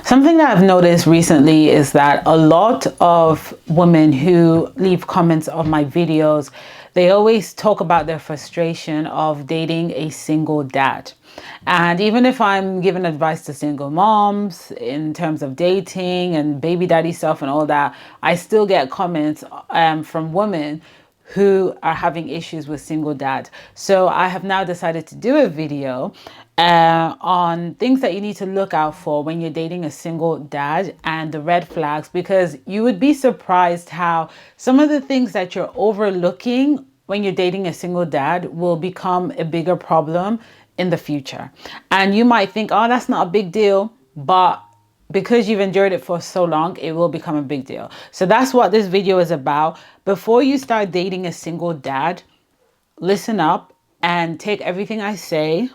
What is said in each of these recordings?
Something that I've noticed recently is that a lot of women who leave comments on my videos, they always talk about their frustration of dating a single dad. And even if I'm giving advice to single moms in terms of dating and baby daddy stuff and all that, I still get comments from women who are having issues with single dad. So I have now decided to do a video on things that you need to look out for when you're dating a single dad and the red flags, because you would be surprised how some of the things that you're overlooking when you're dating a single dad will become a bigger problem in the future. And you might think, oh, that's not a big deal, but because you've endured it for so long, it will become a big deal. So that's what this video is about. Before you start dating a single dad, listen up and take everything I say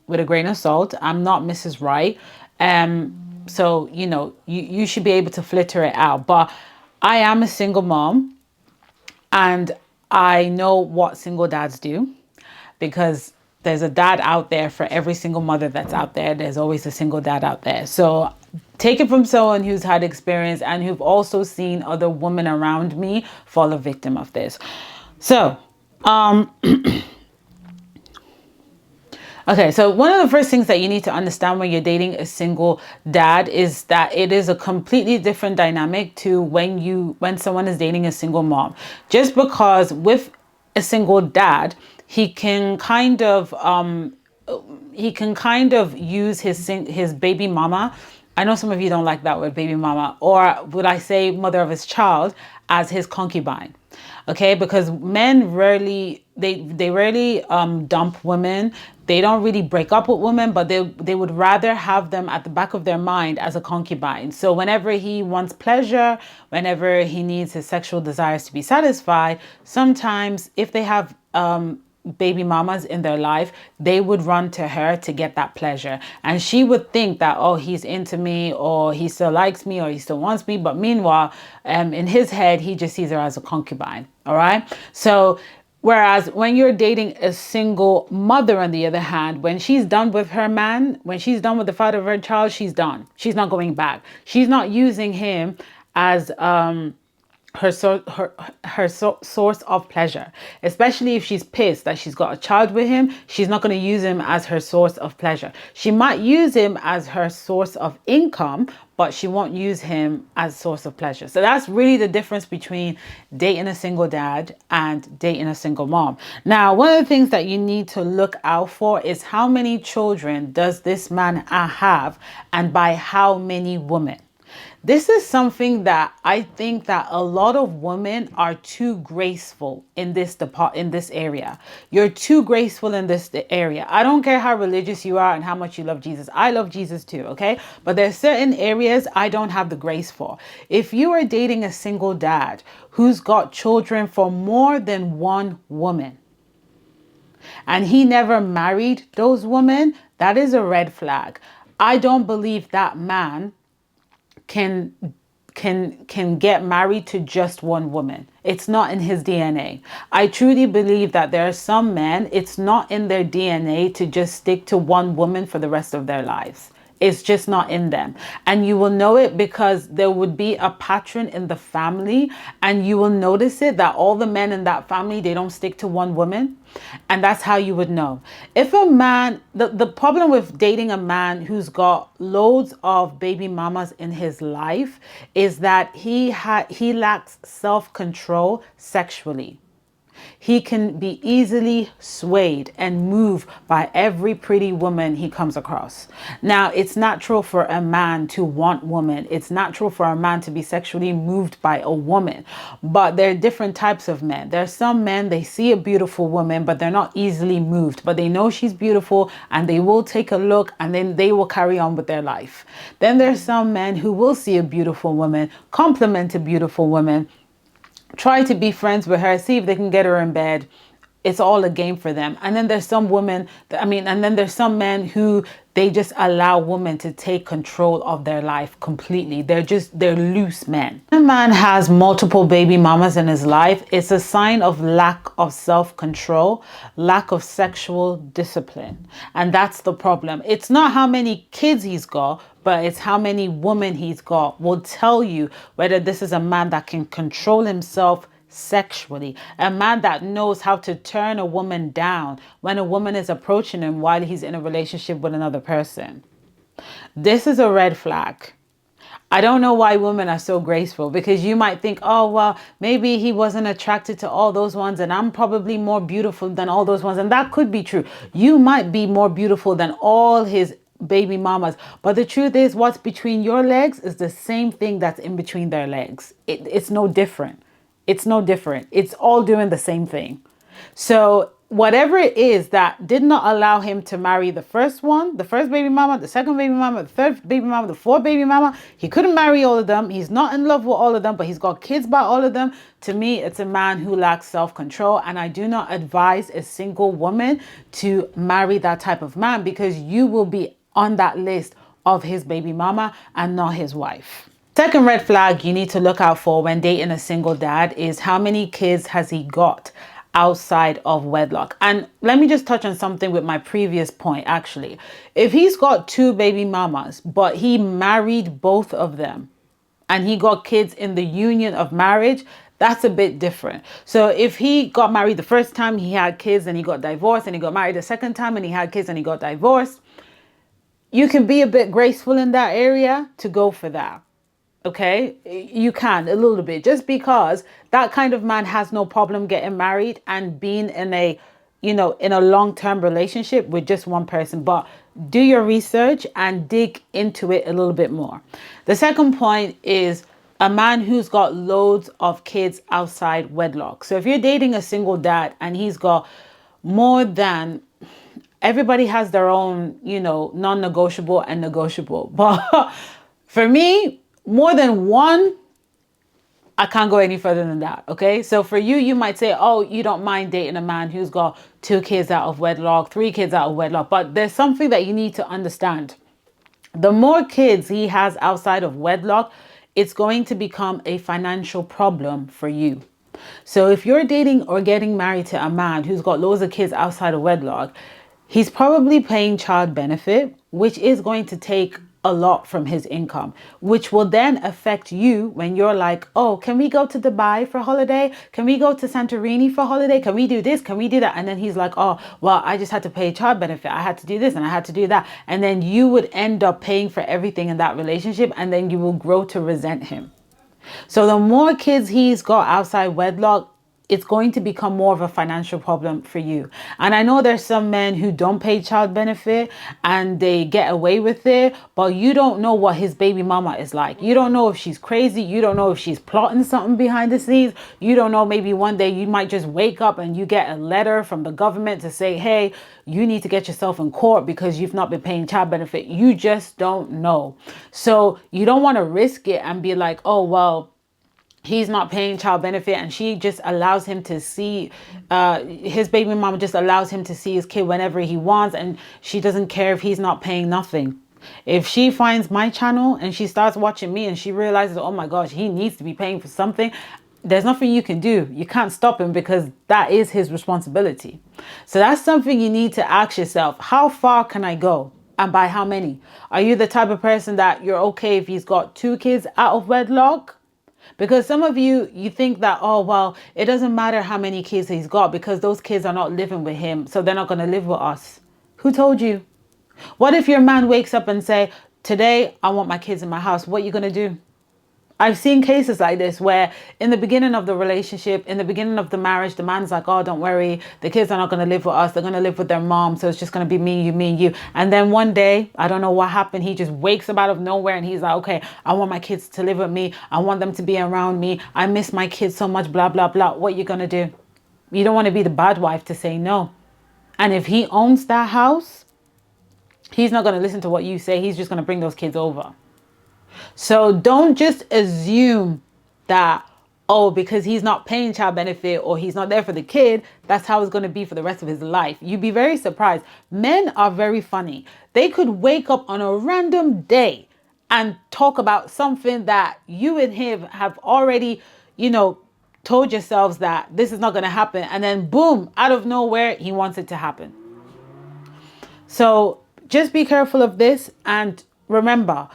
with a grain of salt. I'm not Mrs. Right. So, you should be able to filter it out. But I am a single mom and I know what single dads do, because there's a dad out there for every single mother that's out there. There's always a single dad out there. So take it from someone who's had experience and who've also seen other women around me fall a victim of this. So, okay, so one of the first things that you need to understand when you're dating a single dad is that it is a completely different dynamic to when someone is dating a single mom. Just because with a single dad, he can kind of use his baby mama. I know some of you don't like that word, baby mama, or would I say mother of his child, as his concubine. Okay, because men rarely dump women. They don't really break up with women, but they would rather have them at the back of their mind as a concubine. So whenever he wants pleasure, whenever he needs his sexual desires to be satisfied, sometimes if they have baby mamas in their life, they would run to her to get that pleasure. And she would think that, oh, he's into me, or he still likes me, or he still wants me. But meanwhile, in his head, he just sees her as a concubine. All right. So whereas when you're dating a single mother, on the other hand, when she's done with her man, when she's done with the father of her child, she's done. She's not going back. She's not using him as her source of pleasure, especially if she's pissed that she's got a child with him. She's not going to use him as her source of pleasure. She might use him as her source of income, but she won't use him as a source of pleasure. So that's really the difference between dating a single dad and dating a single mom. Now, one of the things that you need to look out for is how many children does this man have, and by how many women. This is something that I think that a lot of women are too graceful in this area. You're too graceful in this area. I don't care how religious you are and how much you love Jesus. I love Jesus too, okay? But there's certain areas I don't have the grace for. If you are dating a single dad who's got children for more than one woman, and he never married those women, that is a red flag. I don't believe that man can get married to just one woman. It's not in his DNA. I truly believe that there are some men, it's not in their DNA to just stick to one woman for the rest of their lives. It's just not in them. And you will know it because there would be a pattern in the family, and you will notice it that all the men in that family, they don't stick to one woman. And that's how you would know. If a man, the problem with dating a man who's got loads of baby mamas in his life is that he lacks self-control sexually. He can be easily swayed and moved by every pretty woman he comes across. Now, it's natural for a man to want women. It's natural for a man to be sexually moved by a woman. But there are different types of men. There are some men, they see a beautiful woman, but they're not easily moved. But they know she's beautiful and they will take a look and then they will carry on with their life. Then there's some men who will see a beautiful woman, compliment a beautiful woman, try to be friends with her, see if they can get her in bed, it's all a game for them. And then there's some women, and then there's some men who they just allow women to take control of their life completely. They're loose men. When a man has multiple baby mamas in his life, it's a sign of lack of self-control, lack of sexual discipline. And that's the problem. It's not how many kids he's got, but it's how many women he's got will tell you whether this is a man that can control himself sexually, a man that knows how to turn a woman down when a woman is approaching him while he's in a relationship with another person. This is a red flag. I don't know why women are so graceful, because you might think, oh, well, maybe he wasn't attracted to all those ones and I'm probably more beautiful than all those ones. And that could be true. You might be more beautiful than all his baby mamas. But the truth is, what's between your legs is the same thing that's in between their legs. It's no different. It's no different. It's all doing the same thing. So whatever it is that did not allow him to marry the first one, the first baby mama, the second baby mama, the third baby mama, the fourth baby mama, he couldn't marry all of them. He's not in love with all of them, but he's got kids by all of them. To me, it's a man who lacks self-control. And I do not advise a single woman to marry that type of man, because you will be on that list of his baby mama and not his wife. Second red flag you need to look out for when dating a single dad is how many kids has he got outside of wedlock. And let me just touch on something with my previous point, actually. If he's got 2 baby mamas, but he married both of them and he got kids in the union of marriage, that's a bit different. So if he got married the first time, he had kids and he got divorced, and he got married the second time and he had kids and he got divorced, you can be a bit graceful in that area to go for that. Okay, you can a little bit, just because that kind of man has no problem getting married and being in a, in a long-term relationship with just one person. But do your research and dig into it a little bit more. The second point is a man who's got loads of kids outside wedlock. So if you're dating a single dad and he's got more than, everybody has their own, non-negotiable and negotiable. But for me, more than one, I can't go any further than that. Okay. So for you, you might say, oh, you don't mind dating a man who's got 2 kids out of wedlock, 3 kids out of wedlock. But there's something that you need to understand. The more kids he has outside of wedlock, it's going to become a financial problem for you. So if you're dating or getting married to a man who's got loads of kids outside of wedlock, he's probably paying child benefit, which is going to take a lot from his income, which will then affect you when you're like, oh, can we go to Dubai for holiday? Can we go to Santorini for holiday? Can we do this? Can we do that? And then he's like, oh, well, I just had to pay child benefit. I had to do this and I had to do that. And then you would end up paying for everything in that relationship, and then you will grow to resent him. So the more kids he's got outside wedlock, it's going to become more of a financial problem for you. And I know there's some men who don't pay child benefit and they get away with it, but you don't know what his baby mama is like. You don't know if she's crazy. You don't know if she's plotting something behind the scenes. You don't know, maybe one day you might just wake up and you get a letter from the government to say, hey, you need to get yourself in court because you've not been paying child benefit. You just don't know. So you don't want to risk it and be like, oh, well, he's not paying child benefit and she just allows him to see, his baby mama just allows him to see his kid whenever he wants, and she doesn't care if he's not paying nothing. If she finds my channel and she starts watching me and she realizes, oh my gosh, he needs to be paying for something, there's nothing you can do. You can't stop him because that is his responsibility. So that's something you need to ask yourself. How far can I go? And by how many? Are you the type of person that you're okay if he's got 2 kids out of wedlock? Because some of you think that, oh, well, it doesn't matter how many kids he's got because those kids are not living with him, so they're not going to live with us. Who told you? What if your man wakes up and say, today, I want my kids in my house? What are you going to do? I've seen cases like this where in the beginning of the relationship, in the beginning of the marriage, the man's like, oh, don't worry, the kids are not going to live with us. They're going to live with their mom. So it's just going to be me and you. And then one day, I don't know what happened. He just wakes up out of nowhere and he's like, okay, I want my kids to live with me. I want them to be around me. I miss my kids so much, blah, blah, blah. What are you going to do? You don't want to be the bad wife to say no. And if he owns that house, he's not going to listen to what you say. He's just going to bring those kids over. So don't just assume that, oh, because he's not paying child benefit or he's not there for the kid, that's how it's going to be for the rest of his life. You'd be very surprised. Men are very funny. They could wake up on a random day and talk about something that you and him have already, told yourselves that this is not going to happen. And then boom, out of nowhere, he wants it to happen. So just be careful of this. And remember,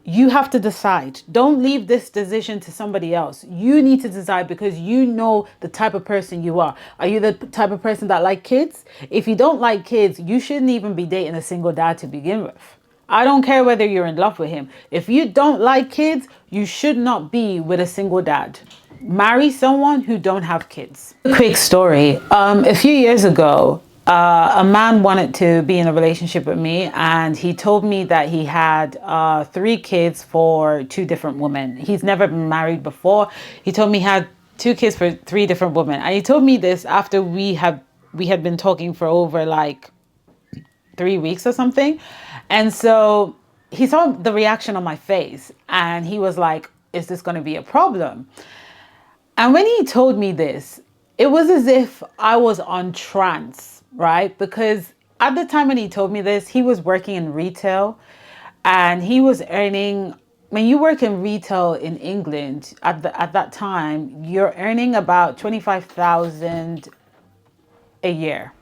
you have to decide. Don't leave this decision to somebody else. You need to decide because you know the type of person you are. Are you the type of person that like kids? If you don't like kids, you shouldn't even be dating a single dad to begin with. I don't care whether you're in love with him. If you don't like kids, you should not be with a single dad. Marry someone who don't have kids. A quick story. A few years ago, a man wanted to be in a relationship with me, and he told me that he had 3 kids for 2 different women. He's never been married before. He told me he had 2 kids for 3 different women, and he told me this after we had been talking for over like 3 weeks or something. And so he saw the reaction on my face, and he was like, "Is this going to be a problem?" And when he told me this, it was as if I was on trance, right? Because at the time when he told me this, he was working in retail and he was earning, when you work in retail in England at that time, you're earning about 25,000 a year,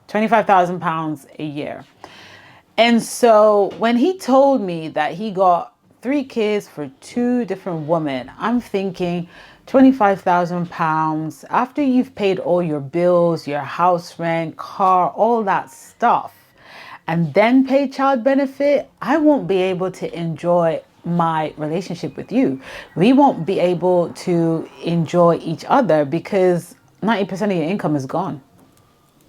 25,000 pounds a year. And so when he told me that he got 3 kids for 2 different women, I'm thinking, 25,000 pounds after you've paid all your bills, your house rent, car, all that stuff, and then pay child benefit, I won't be able to enjoy my relationship with you. We won't be able to enjoy each other because 90% of your income is gone.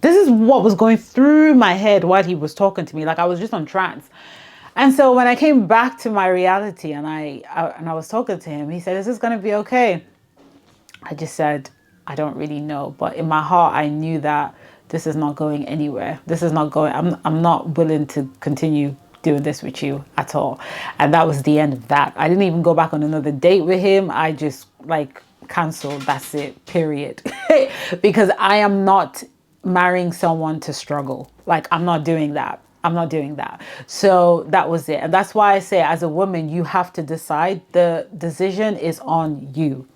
This is what was going through my head while he was talking to me. Like I was just on trance. And so when I came back to my reality and I was talking to him, he said, "Is this going to be okay?" I just said, "I don't really know." But in my heart, I knew that this is not going anywhere. This is not going, I'm not willing to continue doing this with you at all. And that was the end of that. I didn't even go back on another date with him. I just like canceled. That's it, period. Because I am not marrying someone to struggle. Like I'm not doing that. I'm not doing that. So that was it. And that's why I say as a woman, you have to decide. The decision is on you.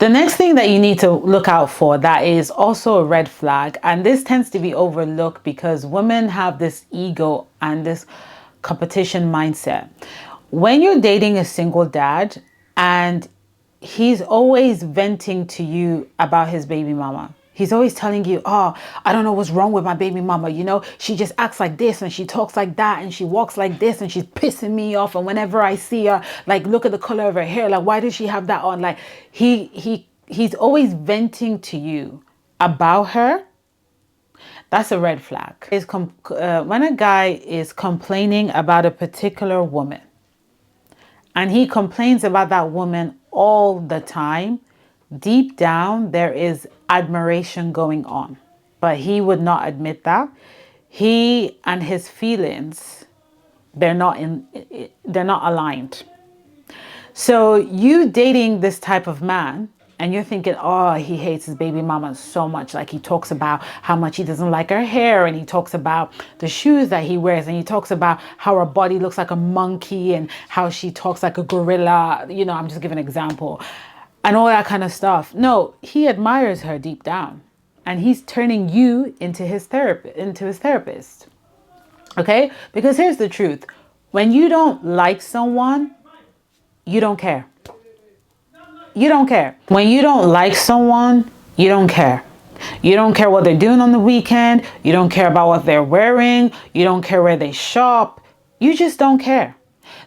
The next thing that you need to look out for that is also a red flag, and this tends to be overlooked because women have this ego and this competition mindset. When you're dating a single dad and he's always venting to you about his baby mama, he's always telling you, "Oh, I don't know what's wrong with my baby mama. She just acts like this and she talks like that and she walks like this and she's pissing me off. And whenever I see her, like, look at the color of her hair. Like, why does she have that on?" Like he's always venting to you about her. That's a red flag. When a guy is complaining about a particular woman and he complains about that woman all the time, deep down, there is admiration going on, but he would not admit that. He and his feelings, they're not aligned. So you dating this type of man and you're thinking, "Oh, he hates his baby mama so much." Like he talks about how much he doesn't like her hair, and he talks about the shoes that he wears, and he talks about how her body looks like a monkey and how she talks like a gorilla. I'm just giving an example. And all that kind of stuff. No, he admires her deep down. And he's turning you into his therapist. Okay? Because here's the truth. When you don't like someone, you don't care. You don't care. When you don't like someone, you don't care. You don't care what they're doing on the weekend. You don't care about what they're wearing. You don't care where they shop. You just don't care.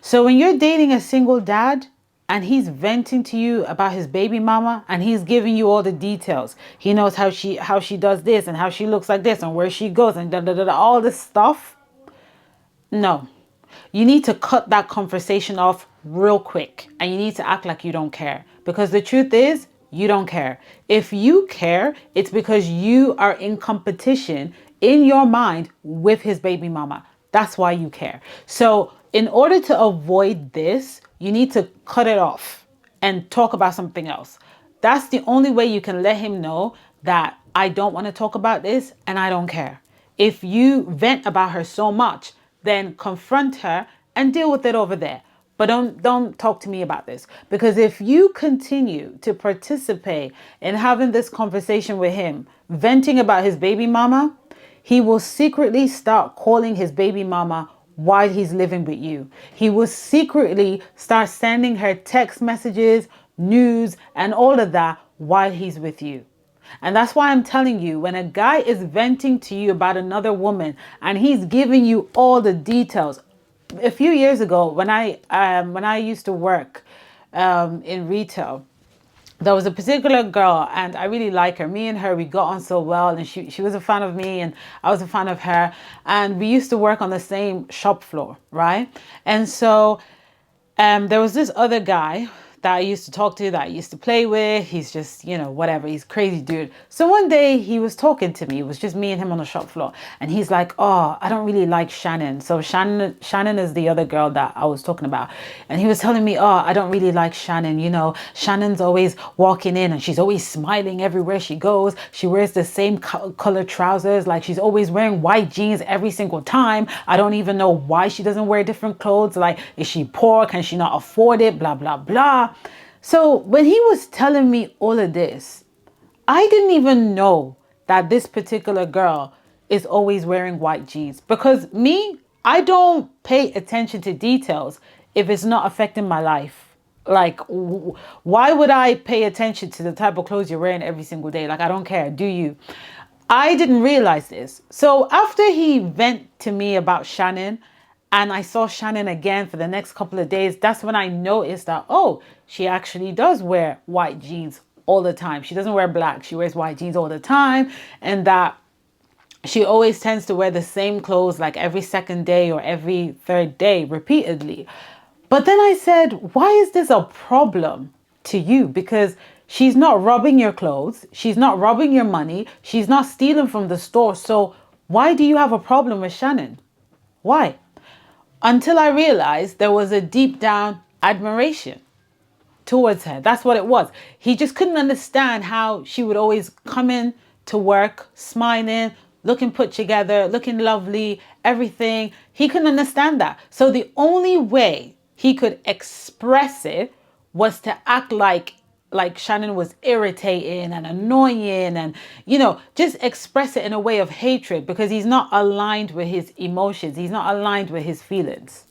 So when you're dating a single dad, and he's venting to you about his baby mama and he's giving you all the details. He knows how she does this and how she looks like this and where she goes and all this stuff. No, you need to cut that conversation off real quick and you need to act like you don't care, because the truth is you don't care. If you care, it's because you are in competition in your mind with his baby mama. That's why you care. So in order to avoid this, you need to cut it off and talk about something else. That's the only way you can let him know that I don't want to talk about this and I don't care. If you vent about her so much, then confront her and deal with it over there. But don't talk to me about this, because if you continue to participate in having this conversation with him, venting about his baby mama, he will secretly start calling his baby mama while he's living with you. He will secretly start sending her text messages, news, and all of that while he's with you. And that's why I'm telling you, when a guy is venting to you about another woman and he's giving you all the details. A few years ago, when I used to work in retail, there was a particular girl and I really like her. Me and her, we got on so well, and she was a fan of me and I was a fan of her. And we used to work on the same shop floor, right? And so there was this other guy that I used to talk to, that I used to play with. He's just, whatever. He's a crazy dude. So one day he was talking to me. It was just me and him on the shop floor. And he's like, oh, I don't really like Shannon. So Shannon is the other girl that I was talking about. And he was telling me, oh, I don't really like Shannon. Shannon's always walking in and she's always smiling everywhere she goes. She wears the same color trousers. Like, she's always wearing white jeans every single time. I don't even know why she doesn't wear different clothes. Like, is she poor? Can she not afford it? Blah, blah, blah. So when he was telling me all of this, I didn't even know that this particular girl is always wearing white jeans, because I don't pay attention to details if it's not affecting my life. Like, why would I pay attention to the type of clothes you're wearing every single day? Like, I don't care. Do you? I didn't realize this. So after he vent to me about Shannon, and I saw Shannon again for the next couple of days, that's when I noticed that, oh, she actually does wear white jeans all the time. She doesn't wear black. She wears white jeans all the time. And that she always tends to wear the same clothes like every second day or every third day repeatedly. But then I said, why is this a problem to you? Because she's not robbing your clothes. She's not robbing your money. She's not stealing from the store. So why do you have a problem with Shannon? Why? Until I realized there was a deep down admiration towards her. That's what it was. He just couldn't understand how she would always come in to work, smiling, looking put together, looking lovely, everything. He couldn't understand that. So the only way he could express it was to act like Shannon was irritating and annoying, and just express it in a way of hatred, because he's not aligned with his emotions. He's not aligned with his feelings.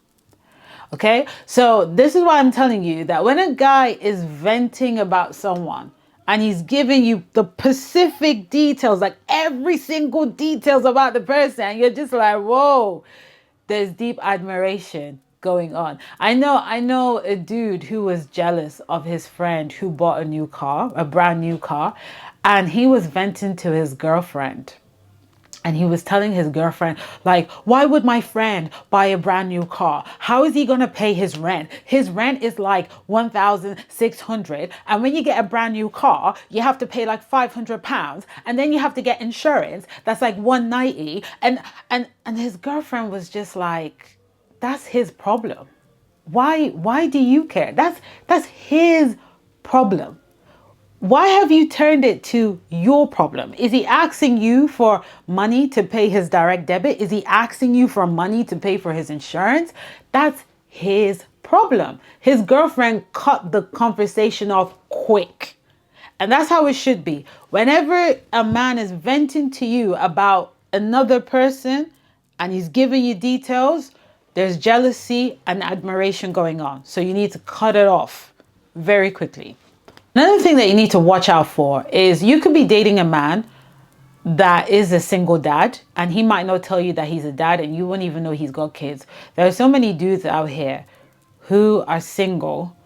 Okay, so this is why I'm telling you that when a guy is venting about someone and he's giving you the specific details, like every single details about the person, you're just like, whoa, there's deep admiration going on. I know a dude who was jealous of his friend who bought a brand new car, and he was venting to his girlfriend. And he was telling his girlfriend, like, why would my friend buy a brand new car? How is he going to pay his rent? His rent is like 1,600. And when you get a brand new car, you have to pay like 500 pounds. And then you have to get insurance. That's like 190. And his girlfriend was just like, that's his problem. Why do you care? That's his problem. Why have you turned it to your problem? Is he asking you for money to pay his direct debit? Is he asking you for money to pay for his insurance? That's his problem. His girlfriend cut the conversation off quick. And that's how it should be. Whenever a man is venting to you about another person and he's giving you details, there's jealousy and admiration going on. So you need to cut it off very quickly. Another thing that you need to watch out for is you could be dating a man that is a single dad, and he might not tell you that he's a dad, and you wouldn't even know he's got kids. There are so many dudes out here who are single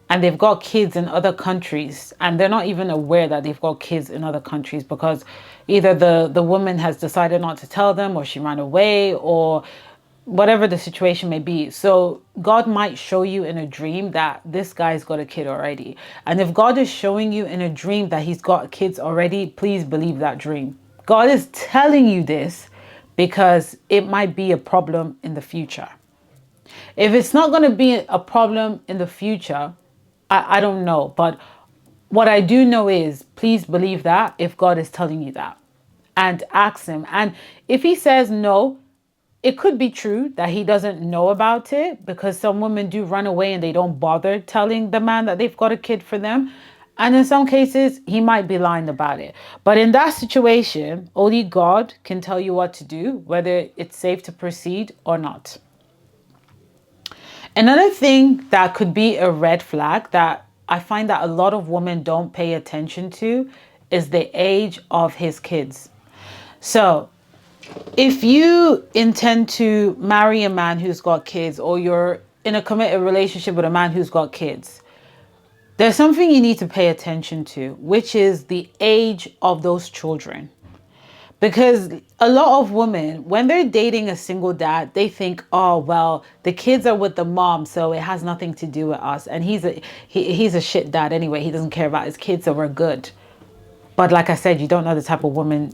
and they've got kids in other countries, and they're not even aware that they've got kids in other countries, because either the woman has decided not to tell them, or she ran away, or whatever the situation may be. So God might show you in a dream that this guy's got a kid already. And if God is showing you in a dream that he's got kids already, please believe that dream. God is telling you this because it might be a problem in the future. If it's not going to be a problem in the future, I don't know. But What I do know is, please believe that if God is telling you that, and ask him. And if he says no, it could be true that he doesn't know about it, because some women do run away and they don't bother telling the man that they've got a kid for them. And in some cases, he might be lying about it. But in that situation, only God can tell you what to do, whether it's safe to proceed or not. Another thing that could be a red flag that I find that a lot of women don't pay attention to is the age of his kids. So if you intend to marry a man who's got kids, or you're in a committed relationship with a man who's got kids, there's something you need to pay attention to, which is the age of those children. Because a lot of women, when they're dating a single dad, they think, oh, well, the kids are with the mom, so it has nothing to do with us. And he's a shit dad anyway. He doesn't care about his kids, so we're good. But like I said, you don't know the type of woman,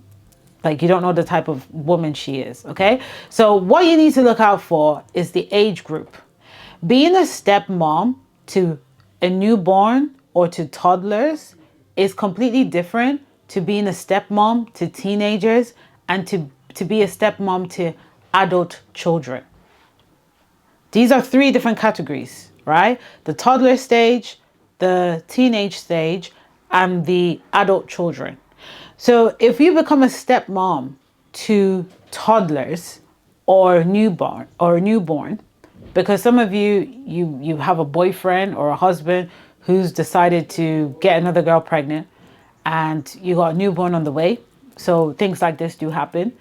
like you don't know the type of woman she is, okay? So what you need to look out for is the age group. Being a stepmom to a newborn or to toddlers is completely different to being a stepmom to teenagers and to be a stepmom to adult children. These are three different categories, right? The toddler stage, the teenage stage, and the adult children. So if you become a stepmom to toddlers or newborn, because some of you have a boyfriend or a husband who's decided to get another girl pregnant, and you got a newborn on the way, so things like this do happen.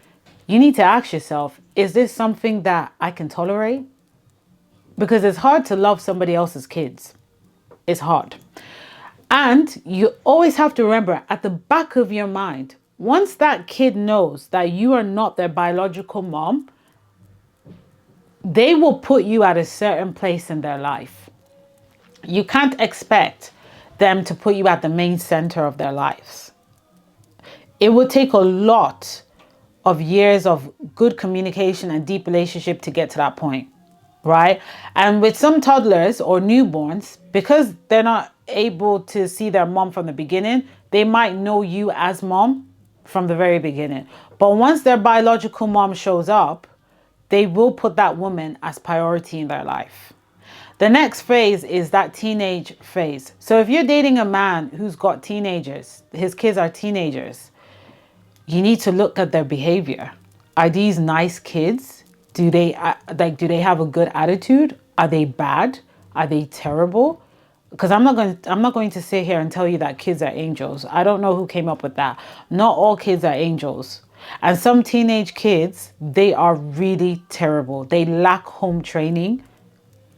You need to ask yourself, is this something that I can tolerate? Because it's hard to love somebody else's kids. It's hard. And you always have to remember, at the back of your mind, once that kid knows that you are not their biological mom, they will put you at a certain place in their life. You can't expect them to put you at the main center of their lives. It will take a lot of years of good communication and deep relationship to get to that point, right? And with some toddlers or newborns, because they're not able to see their mom from the beginning, they might know you as mom from the very beginning. But once their biological mom shows up, they will put that woman as priority in their life. The next phase is that teenage phase. So if you're dating a man who's got teenagers, his kids are teenagers, you need to look at their behavior. Are these nice kids? Do they have a good attitude? Are they bad? Are they terrible? Because I'm not going to sit here and tell you that kids are angels. I don't know who came up with that. Not all kids are angels. And some teenage kids, they are really terrible. They lack home training.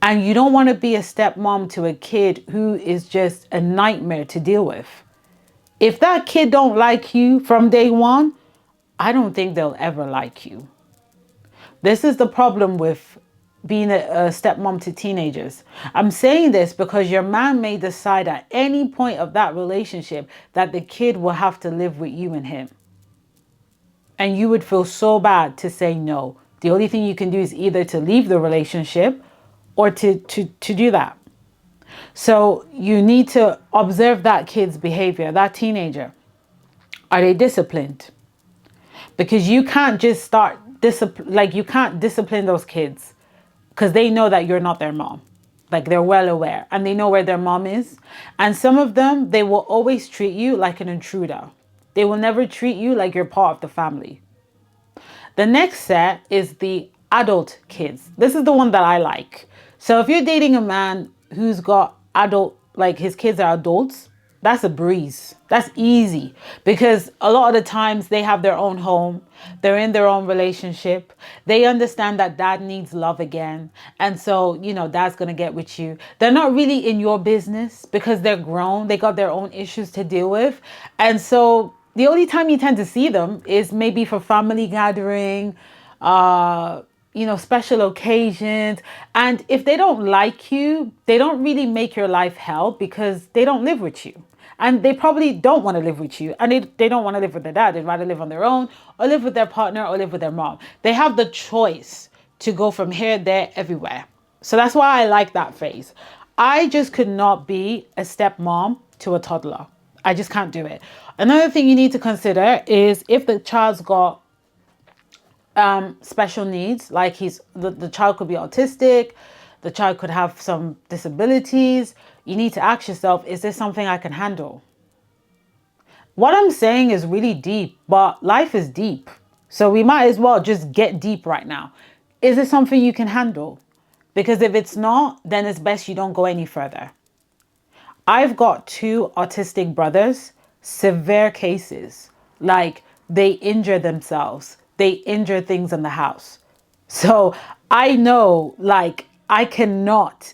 And you don't want to be a stepmom to a kid who is just a nightmare to deal with. If that kid don't like you from day one, I don't think they'll ever like you. This is the problem with being a stepmom to teenagers. I'm saying this because your man may decide at any point of that relationship that the kid will have to live with you and him. And you would feel so bad to say no. The only thing you can do is either to leave the relationship or to do that. So you need to observe that kid's behavior, that teenager. Are they disciplined? Because you can't just start you can't discipline those kids because they know that you're not their mom. Like, they're well aware and they know where their mom is. And some of them, they will always treat you like an intruder. They will never treat you like you're part of the family. The next set is the adult kids. This is the one that I like. So if you're dating a man who's got adult, like his kids are adults, that's a breeze. That's easy because a lot of the times they have their own home. They're in their own relationship. They understand that dad needs love again. And so, dad's going to get with you. They're not really in your business because they're grown. They got their own issues to deal with. And so the only time you tend to see them is maybe for family gathering, special occasions. And if they don't like you, they don't really make your life hell because they don't live with you. And they probably don't want to live with you. And they don't want to live with their dad. They'd rather live on their own or live with their partner or live with their mom. They have the choice to go from here, there, everywhere. So that's why I like that phase. I just could not be a stepmom to a toddler. I just can't do it. Another thing you need to consider is if the child's got special needs, like the child could be autistic, the child could have some disabilities. You need to ask yourself, is this something I can handle? What I'm saying is really deep, but life is deep. So we might as well just get deep right now. Is it something you can handle? Because if it's not, then it's best you don't go any further. I've got 2 autistic brothers, severe cases. Like they injure themselves. They injure things in the house. So I know, like, I cannot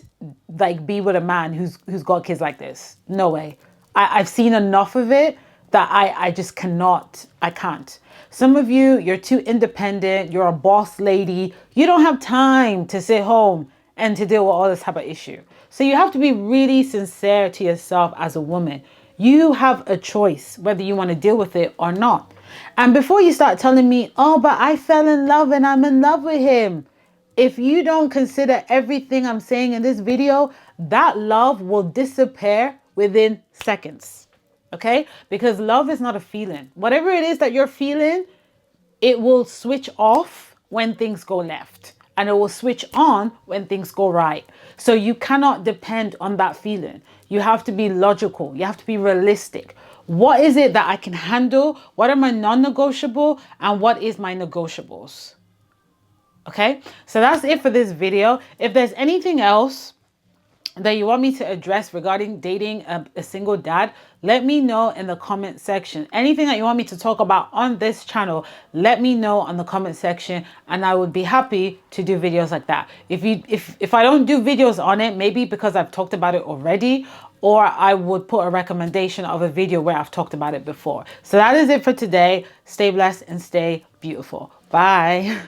like be with a man who's got kids like this. No way. I've seen enough of it that I just cannot. I can't. Some of you, you're too independent. You're a boss lady. You don't have time to sit home and to deal with all this type of issue. So you have to be really sincere to yourself as a woman. You have a choice whether you want to deal with it or not. And before you start telling me, oh, but I fell in love and I'm in love with him. If you don't consider everything I'm saying in this video, that love will disappear within seconds. Okay? Because love is not a feeling. Whatever it is that you're feeling, it will switch off when things go left. And it will switch on when things go right. So you cannot depend on that feeling. You have to be logical. You have to be realistic. What is it that I can handle? What are my non-negotiable? And what is my negotiables? Okay, so that's it for this video. If there's anything else that you want me to address regarding dating a single dad, let me know in the comment section. Anything that you want me to talk about on this channel, let me know on the comment section, and I would be happy to do videos like that. If I don't do videos on it, maybe because I've talked about it already, or I would put a recommendation of a video where I've talked about it before. So that is it for today. Stay blessed and stay beautiful. Bye.